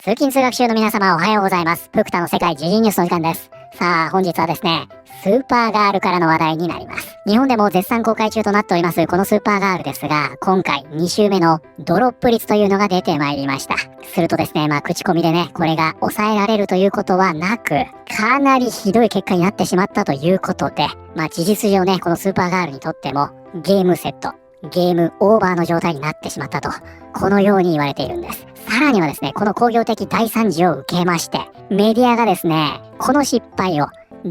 通勤通学中の皆様おはようございます。福田の世界時事ニュースの時間です。さあ本日はですね、スーパーガールからの話題になります。日本でも絶賛公開中となっておりますこのスーパーガールですが、今回2週目のドロップ率というのが出てまいりました。するとですね、口コミでね、これが抑えられるということはなく、かなりひどい結果になってしまったということで、事実上ね、このスーパーガールにとってもゲームセット、ゲームオーバーの状態になってしまったと、このように言われているんです。さらにはですね、この工業的大惨事を受けまして、メディアがですね、この失敗を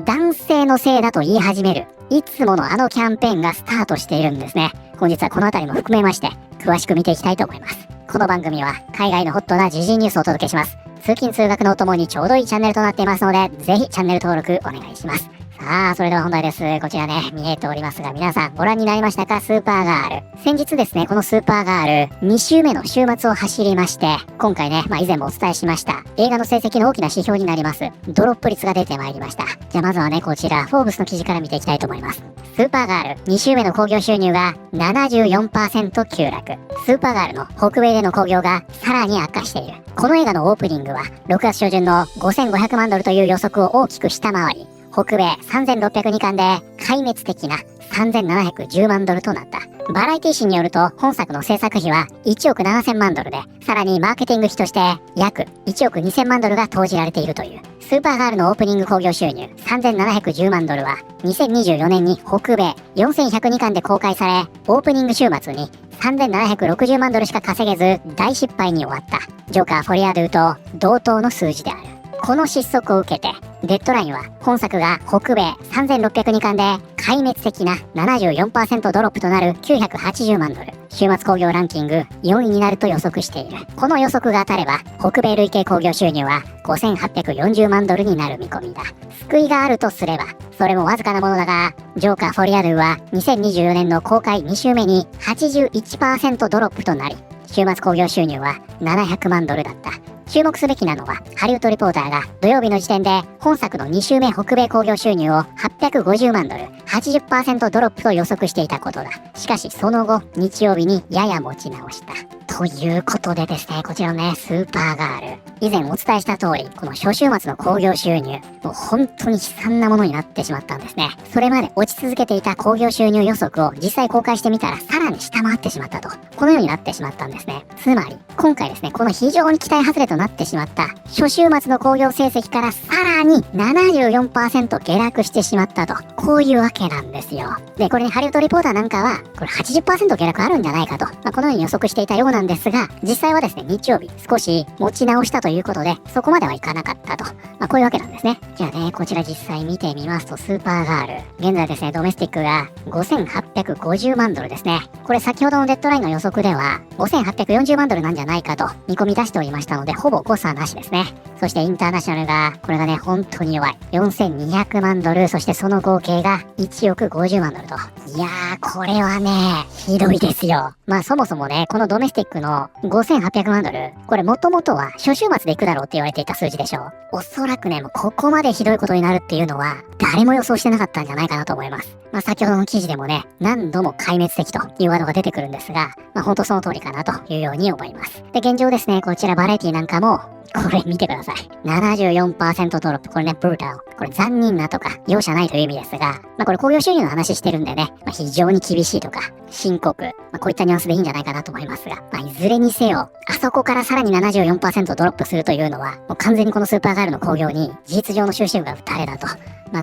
男性のせいだと言い始める、いつものあのキャンペーンがスタートしているんですね。本日はこのあたりも含めまして、詳しく見ていきたいと思います。この番組は海外のホットな時事ニュースをお届けします。通勤通学のお供にちょうどいいチャンネルとなっていますので、ぜひチャンネル登録お願いします。さあ、それでは本題です。こちらね、見えておりますが、皆さんご覧になりましたか？スーパーガール。先日ですね、このスーパーガール、2週目の週末を走りまして、今回ね、以前もお伝えしました、映画の成績の大きな指標になります、ドロップ率が出てまいりました。じゃあまずはね、こちら、フォーブスの記事から見ていきたいと思います。スーパーガール、2週目の興行収入が 74% 急落。スーパーガールの北米での興行がさらに悪化している。この映画のオープニングは、6月初旬の5500万ドルという予測を大きく下回り、北米3602巻で壊滅的な3710万ドルとなった。バラエティ誌によると本作の制作費は1億7000万ドルで、さらにマーケティング費として約1億2000万ドルが投じられているという。スーパーガールのオープニング興行収入3710万ドルは2024年に北米4102巻で公開され、オープニング週末に3760万ドルしか稼げず大失敗に終わった。ジョーカー・フォリアドゥと同等の数字である。この失速を受けて、デッドラインは本作が北米3602巻で壊滅的な 74% ドロップとなる980万ドル。週末興行ランキング4位になると予測している。この予測が当たれば、北米累計興行収入は5840万ドルになる見込みだ。救いがあるとすれば、それもわずかなものだが、ジョーカー・フォリアドゥは2024年の公開2週目に 81% ドロップとなり、週末興行収入は700万ドルだった。注目すべきなのは、ハリウッドリポーターが土曜日の時点で本作の2週目北米興行収入を850万ドル、80% ドロップと予測していたことだ。しかしその後、日曜日にやや持ち直した。ということでですね、こちらのね、スーパーガール。以前お伝えした通り、この初週末の興行収入、もう本当に悲惨なものになってしまったんですね。それまで落ち続けていた興行収入予測を実際公開してみたら、さらに下回ってしまったと。このようになってしまったんですね。つまり、今回ですね、この非常に期待外れとなってしまった初週末の興行成績からさらに 74% 下落してしまったと。こういうわけなんですよ。で、これね、ハリウッドリポーターなんかは、これ 80% 下落あるんじゃないかと。このように予測していたようなんですが、実際はですね、日曜日少し持ち直したということで、そこまではいかなかったと。こういうわけなんですね。じゃあね、こちら実際見てみますと、スーパーガール。現在ですね、ドメスティックが5850万ドルですね。これ先ほどのデッドラインの予測では、5840万ドルなんじゃないかと見込み出しておりましたので、ほぼ誤差なしですね。そしてインターナショナルが、これがね、本当に弱い。4200万ドル、そしてその合計が1億50万ドルと。いやー、これはね、ひどいですよ。そもそもね、このドメスティックの5800万ドル、これもともとは初週末で行くだろうって言われていた数字でしょう。おそらくね、もうここまでひどいことになるっていうのは、誰も予想してなかったんじゃないかなと思います。先ほどの記事でもね、何度も壊滅的というワードが出てくるんですが、本当その通りかなというように思います。で、現状ですね、こちらバラエティなんかも、これ見てください。74% ドロップ。これね、ブルータル。これ残忍なとか、容赦ないという意味ですが、これ興行収入の話してるんでね、非常に厳しいとか、深刻。こういったニュアンスでいいんじゃないかなと思いますが、いずれにせよ、あそこからさらに 74% ドロップするというのは、もう完全にこのスーパーガールの興行に事実上の終止符が打たれだと。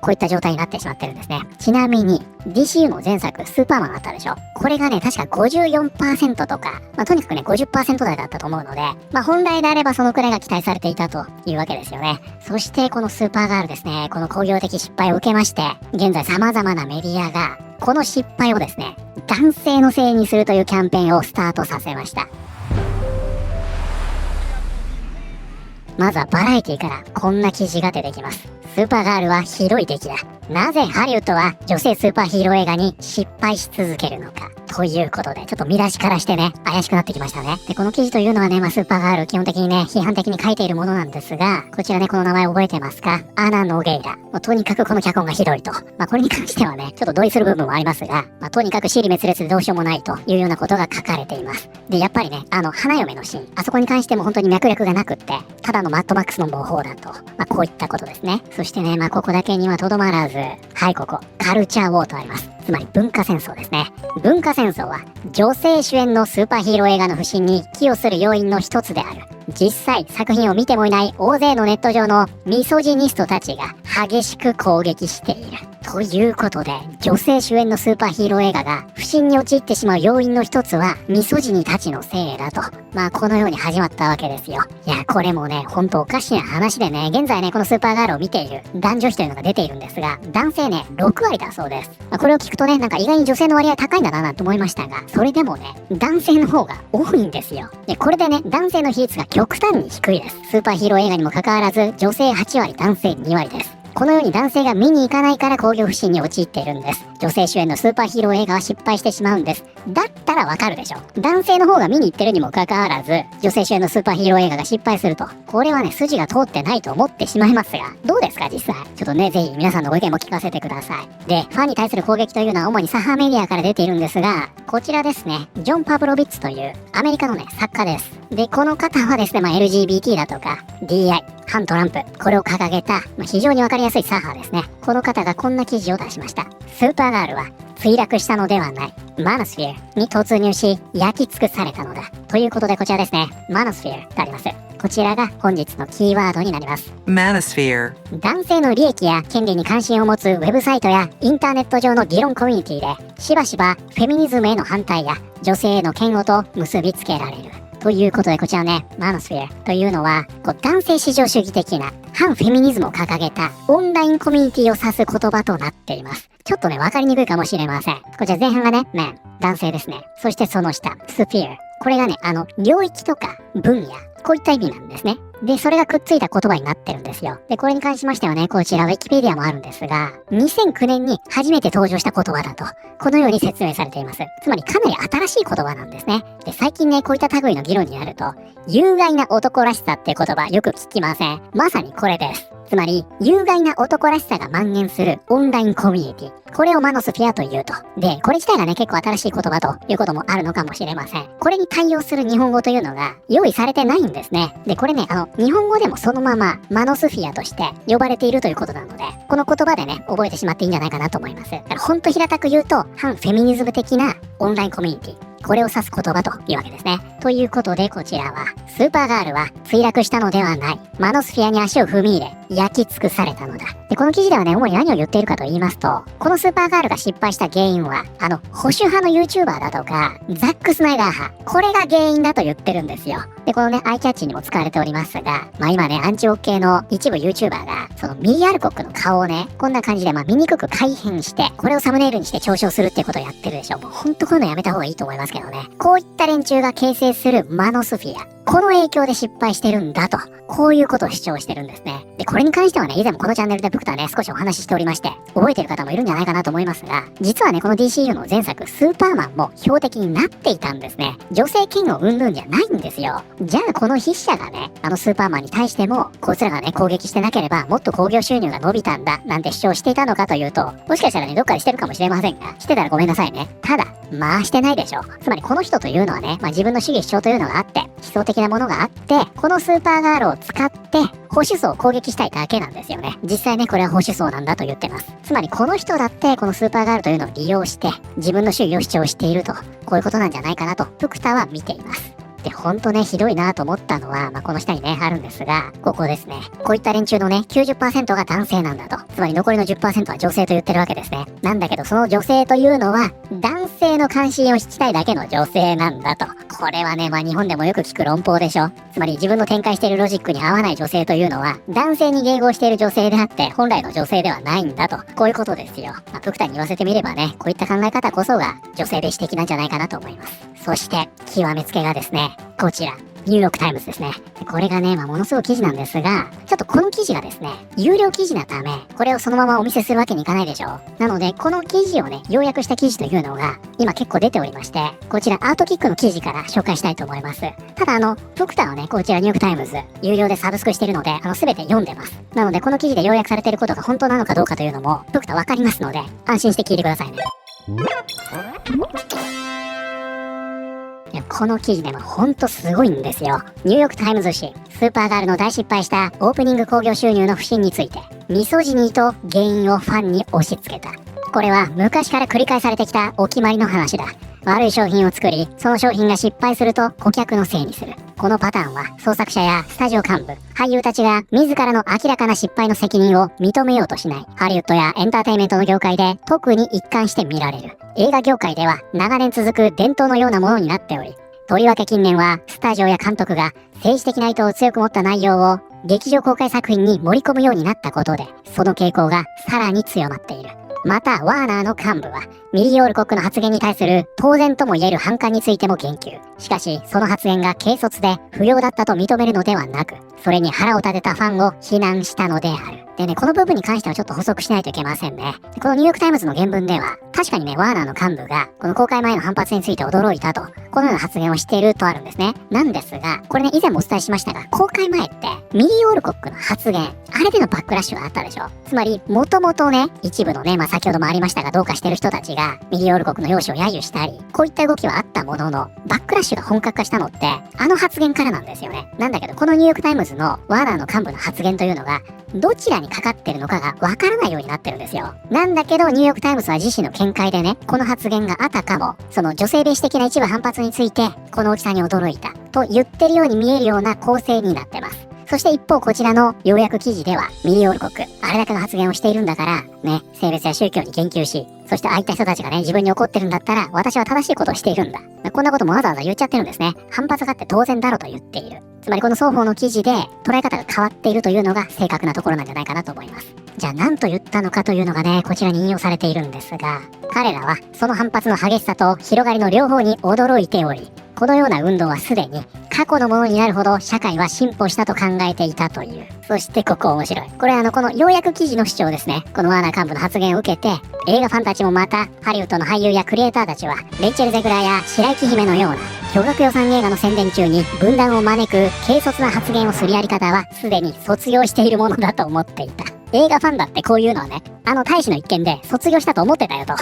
こういった状態になってしまってるんですね。ちなみに、DCU の前作、スーパーマンあったでしょ。これがね、確か 54% とか、とにかくね、50% 台だったと思うので、本来であればそのくらいが期待されていたというわけですよね。そして、このスーパーガールですね、この興行的失敗を受けまして、現在様々なメディアが、この失敗をですね、男性のせいにするというキャンペーンをスタートさせました。まずはバラエティからこんな記事が出てきます。スーパーガールはひどい出来だ。なぜハリウッドは女性スーパーヒーロー映画に失敗し続けるのか。ということで、ちょっと見出しからしてね、怪しくなってきましたね。で、この記事というのはね、スーパーガール基本的にね、批判的に書いているものなんですが、こちらね、この名前覚えてますか？アナ・ノゲイラ。とにかくこの脚本がひどいと。これに関してはね、ちょっと同意する部分もありますが、とにかく支離滅裂でどうしようもないというようなことが書かれています。で、やっぱりね、花嫁のシーン、あそこに関しても本当に脈略がなくって、ただのマッドマックスの模倣だと。こういったことですね。そしてね、ここだけにはとどまらず、はい、ここ、カルチャーウォーとあります。つまり文化戦争ですね。文化戦争は女性主演のスーパーヒーロー映画の不振に寄与する要因の一つである。実際作品を見てもいない大勢のネット上のミソジニストたちが激しく攻撃している。ということで、女性主演のスーパーヒーロー映画が不振に陥ってしまう要因の一つはミソジニたちのせいだと。このように始まったわけですよ。いや、これもね、ほんとおかしな話でね、現在ね、このスーパーガールを見ている男女比というのが出ているんですが、男性ね、6割だそうです。これを聞くとね、なんか意外に女性の割合高いんだなと思いましたが、それでもね、男性の方が多いんですよ。で、これでね、男性の比率が極端に低いです。スーパーヒーロー映画にもかかわらず、女性8割、男性2割です。このように男性が見に行かないから興行不振に陥っているんです。女性主演のスーパーヒーロー映画は失敗してしまうんです。だったらわかるでしょ。男性の方が見に行ってるにもかかわらず、女性主演のスーパーヒーロー映画が失敗すると、これはね、筋が通ってないと思ってしまいますが、どうですか実際。ちょっとね、ぜひ皆さんのご意見も聞かせてください。で、ファンに対する攻撃というのは主に左派メディアから出ているんですが、こちらですね、ジョン・パブロビッツというアメリカのね、作家です。で、この方はですね、LGBT だとか、DI、反トランプ、これを掲げた、非常にわかりやすい左派ですね。この方がこんな記事を出しました。スーパーガールは墜落したのではない。マノスフィアに突入し、焼き尽くされたのだ。ということでこちらですね、マノスフィアとあります。こちらが本日のキーワードになります。Manosphere。男性の利益や権利に関心を持つウェブサイトやインターネット上の議論コミュニティで、しばしばフェミニズムへの反対や女性への嫌悪と結びつけられる。ということでこちらね、マノスフィアというのは男性至上主義的な反フェミニズムを掲げたオンラインコミュニティを指す言葉となっています。ちょっとね、わかりにくいかもしれません。こちら前半がね、男性ですね。そしてその下、スフィア。これがね、領域とか分野、こういった意味なんですね。で、それがくっついた言葉になってるんですよ。で、これに関しましてはね、こちらウィキペディアもあるんですが、2009年に初めて登場した言葉だと、このように説明されています。つまりかなり新しい言葉なんですね。で、最近ね、こういった類の議論になると、有害な男らしさっていう言葉よく聞きません。まさにこれです。つまり、有害な男らしさが蔓延するオンラインコミュニティ。これをマノスフィアというと。で、これ自体がね、結構新しい言葉ということもあるのかもしれません。これに対応する日本語というのが用意されてないんですね。で、これね、日本語でもそのままマノスフィアとして呼ばれているということなので、この言葉でね、覚えてしまっていいんじゃないかなと思います。だからほんと平たく言うと、反フェミニズム的なオンラインコミュニティ。これを指す言葉というわけですね。ということでこちらは、スーパーガールは墜落したのではない。マノスフィアに足を踏み入れ、焼き尽くされたのだ。で、この記事ではね、主に何を言っているかと言いますと、このスーパーガールが失敗した原因は、保守派の YouTuber だとか、ザック・スナイダー派、これが原因だと言ってるんですよ。で、このね、アイキャッチにも使われておりますが、今ね、アンチオッ系の一部 YouTuber が、そのミリアルコックの顔をね、こんな感じで醜く改変して、これをサムネイルにして嘲笑するっていうことをやってるでしょ。もうほんとこういうのやめた方がいいと思いますけどね。こういった連中が形成するマノスフィア。この影響で失敗してるんだと。こういうことを主張してるんですね。で、これに関してはね、以前もこのチャンネルで僕とはね、少しお話ししておりまして、覚えてる方もいるんじゃないかなと思いますが、実はね、この DCU の前作、スーパーマンも標的になっていたんですね。女性嫌悪云々じゃないんですよ。じゃあ、この筆者がね、スーパーマンに対しても、こいつらがね、攻撃してなければ、もっと興行収入が伸びたんだ、なんて主張していたのかというと、もしかしたらね、どっかでしてるかもしれませんが、してたらごめんなさいね。ただ、してないでしょ。つまりこの人というのはね、自分の主義主張というのがあって、思想的なものがあって、このスーパーガールを使って、保守層を攻撃したいだけなんですよね。実際ね、これは保守層なんだと言ってます。つまりこの人だって、このスーパーガールというのを利用して、自分の主義を主張していると、こういうことなんじゃないかなと、福田は見ています。で、ほんとね、ひどいなと思ったのは、この下にね、あるんですが、ここですね。こういった連中のね、90% が男性なんだと。つまり残りの 10% は女性と言ってるわけですね。なんだけど、その女性というのは、男性の関心を引きたいだけの女性なんだと。これはね、日本でもよく聞く論法でしょ。つまり自分の展開しているロジックに合わない女性というのは、男性に迎合している女性であって、本来の女性ではないんだと。こういうことですよ。福田に言わせてみればね、こういった考え方こそが女性蔑視的なんじゃないかなと思います。そして、極めつけがですね、こちら。ニューヨークタイムズですね。これがね、ものすごい記事なんですが、ちょっとこの記事がですね、有料記事なため、これをそのままお見せするわけにいかないでしょ。なので、この記事をね、要約した記事というのが、今結構出ておりまして、こちらアートキックの記事から紹介したいと思います。ただプクタはね、こちらニューヨークタイムズ、有料でサブスクしてるので、すべて読んでます。なので、この記事で要約されていることが本当なのかどうかというのも、プクタわかりますので、安心して聞いてくださいね。いや、この記事でもほんとすごいんですよ。ニューヨークタイムズ紙、スーパーガールの大失敗したオープニング興行収入の不振について、ミソジニーと原因をファンに押し付けた。これは昔から繰り返されてきたお決まりの話だ。悪い商品を作り、その商品が失敗すると顧客のせいにする。このパターンは創作者やスタジオ幹部、俳優たちが自らの明らかな失敗の責任を認めようとしないハリウッドやエンターテインメントの業界で特に一貫して見られる。映画業界では長年続く伝統のようなものになっており、とりわけ近年はスタジオや監督が政治的な意図を強く持った内容を劇場公開作品に盛り込むようになったことで、その傾向がさらに強まっている。また、ワーナーの幹部は、ミリー・オールコックの発言に対する当然とも言える反感についても言及。しかし、その発言が軽率で不要だったと認めるのではなく、それに腹を立てたファンを非難したのである。でね、この部分に関してはちょっと補足しないといけませんね。このニューヨークタイムズの原文では、確かにね、ワーナーの幹部が、この公開前の反発について驚いたと、このような発言をしているとあるんですね。なんですが、これね、以前もお伝えしましたが、公開前って、ミリー・オールコックの発言、あれでのバックラッシュがあったでしょ。つまり、もともとね、一部のね、先ほどもありましたが、どうかしてる人たちが、ミリー・オールコックの容姿を揶揄したり、こういった動きはあったものの、バックラッシュが本格化したのって、あの発言からなんですよね。なんだけど、このニューヨークタイムズのワーナーの幹部の発言というのが、どちらにかかってるのかがわからないようになってるんですよ。なんだけど、ニューヨークタイムズは自身の見解でね、この発言があたかも、その女性蔑視的な一部反発について、この大きさに驚いた、と言ってるように見えるような構成になってます。そして一方こちらの要約記事では、ミリー・オールコック、あれだけの発言をしているんだから、ね、性別や宗教に言及し、そしてああいった人たちがね、自分に怒ってるんだったら、私は正しいことをしているんだ。こんなこともわざわざ言っちゃってるんですね。反発があって当然だろうと言っている。つまりこの双方の記事で捉え方が変わっているというのが正確なところなんじゃないかなと思います。じゃあ何と言ったのかというのがね、こちらに引用されているんですが、彼らはその反発の激しさと広がりの両方に驚いており、このような運動はすでに過去のものになるほど社会は進歩したと考えていたという。そしてここ面白い。これこの要約記事の主張ですね。このワーナー幹部の発言を受けて、映画ファンたちもまた、ハリウッドの俳優やクリエイターたちは、レイチェル・ゼグラーや白雪姫のような、巨額予算映画の宣伝中に分断を招く軽率な発言をするやり方は、すでに卒業しているものだと思っていた。映画ファンだってこういうのはね、大使の一件で卒業したと思ってたよと。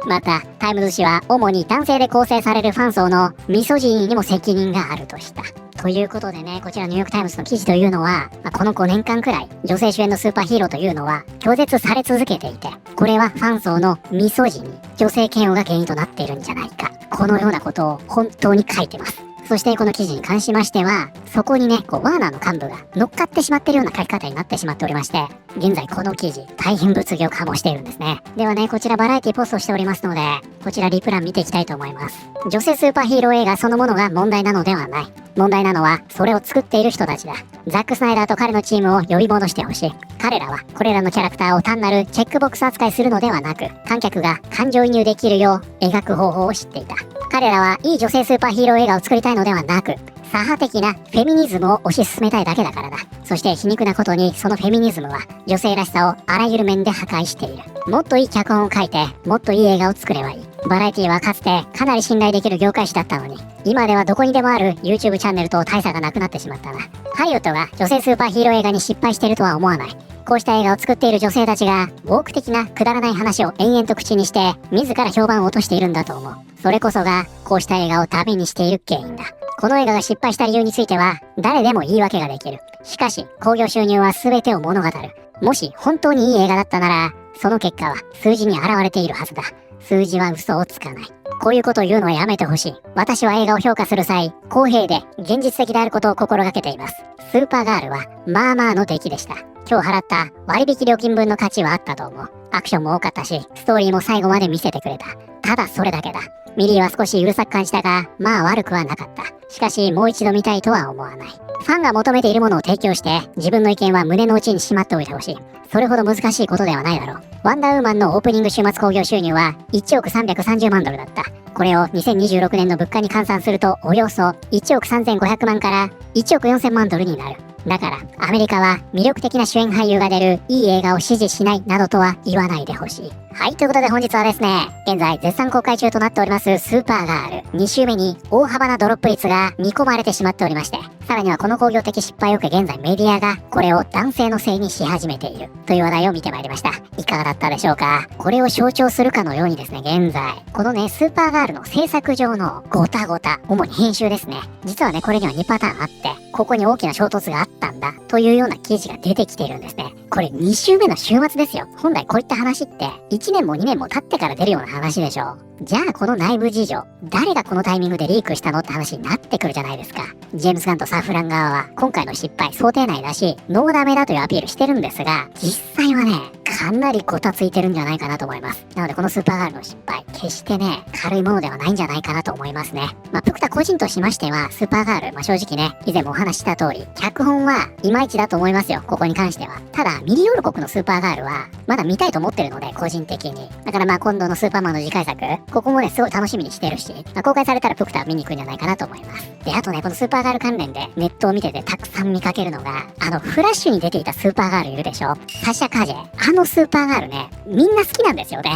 また、タイムズ紙は主に男性で構成されるファン層のミソジニーにも責任があるとした。ということでね、こちらニューヨークタイムズの記事というのは、この5年間くらい、女性主演のスーパーヒーローというのは拒絶され続けていて、これはファン層のミソジニー、女性嫌悪が原因となっているんじゃないか。このようなことを本当に書いてます。そしてこの記事に関しましては、そこにね、ワーナーの幹部が乗っかってしまっているような書き方になってしまっておりまして、現在この記事、大変物議を醸しているんですね。ではね、こちらバラエティポストしておりますので、こちらリプラン見ていきたいと思います。女性スーパーヒーロー映画そのものが問題なのではない。問題なのは、それを作っている人たちだ。ザック・スナイダーと彼のチームを呼び戻してほしい。彼らは、これらのキャラクターを単なるチェックボックス扱いするのではなく、観客が感情移入できるよう描く方法を知っていた。彼らはいい女性スーパーヒーロー映画を作りたいのではなく、左派的なフェミニズムを推し進めたいだけだからだ。そして皮肉なことに、そのフェミニズムは女性らしさをあらゆる面で破壊している。もっといい脚本を書いて、もっといい映画を作ればいい。バラエティはかつてかなり信頼できる業界誌だったのに、今ではどこにでもある YouTube チャンネルと大差がなくなってしまったな。ハリウッドが女性スーパーヒーロー映画に失敗しているとは思わない。こうした映画を作っている女性たちが、ウォーク的なくだらない話を延々と口にして、自ら評判を落としているんだと思う。それこそが、こうした映画を旅にしている原因だ。この映画が失敗した理由については、誰でも言い訳ができる。しかし、興行収入は全てを物語る。もし本当にいい映画だったなら、その結果は数字に現れているはずだ。数字は嘘をつかない。こういうことを言うのはやめてほしい。私は映画を評価する際、公平で現実的であることを心がけています。スーパーガールは、まあまあの出来でした。今日払った割引料金分の価値はあったと思う。アクションも多かったし、ストーリーも最後まで見せてくれた。ただそれだけだ。ミリーは少しうるさく感じたが、まあ悪くはなかった。しかしもう一度見たいとは思わない。ファンが求めているものを提供して、自分の意見は胸の内にしまっておいてほしい。それほど難しいことではないだろう。ワンダーウーマンのオープニング週末興行収入は1億330万ドルだった。これを2026年の物価に換算するとおよそ1億3500万から1億4000万ドルになる。だから、アメリカは魅力的な主演俳優が出るいい映画を支持しないなどとは言わないでほしい。はい、ということで本日はですね、現在絶賛公開中となっておりますスーパーガール2週目に大幅なドロップ率が見込まれてしまっておりまして、さらにはこの興行的失敗を受け現在メディアがこれを男性のせいにし始めているという話題を見てまいりました。いかがだったでしょうか。これを象徴するかのようにですね、現在、このね、スーパーガールの制作上のゴタゴタ、主に編集ですね。実はね、これには2パターンあって、ここに大きな衝突があったんだというような記事が出てきているんですね。これ2週目の週末ですよ。本来こういった話って1年も2年も経ってから出るような話でしょ。じゃあこの内部事情、誰がこのタイミングでリークしたのって話になってくるじゃないですか。ジェームズ・ガンとサフラン側は今回の失敗想定内だし、ノーダメだというアピールしてるんですが、実際はね、かなりゴタついてるんじゃないかなと思います。なのでこのスーパーガールの失敗、決してね、軽いものではないんじゃないかなと思いますね。プクタ個人としましては、スーパーガール、正直ね、以前もお話しした通り、脚本はいまいちだと思いますよ、ここに関しては。ただ、ミリオール国のスーパーガールは、まだ見たいと思ってるので、個人的に。だから今度のスーパーマンの次回作、ここもね、すごい楽しみにしてるし、公開されたらプクタ見に行くんじゃないかなと思います。で、あとね、このスーパーガール関連でネットを見ててたくさん見かけるのが、フラッシュに出ていたスーパーガールいるでしょ、サシャ・カジェ。スーパーガールね、みんな好きなんですよね。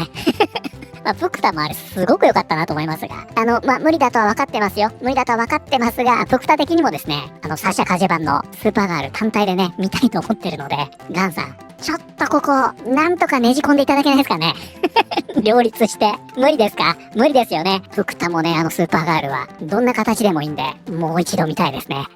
プクタもあれすごく良かったなと思いますが、無理だとは分かってますよ。無理だとは分かってますが、プクタ的にもですね、サシャ・カジェ版のスーパーガール単体でね、見たいと思ってるので、ガンさん、ちょっとここ、なんとかねじ込んでいただけないですかね。両立して。無理ですか？無理ですよね。プクタもね、スーパーガールは、どんな形でもいいんで、もう一度見たいですね。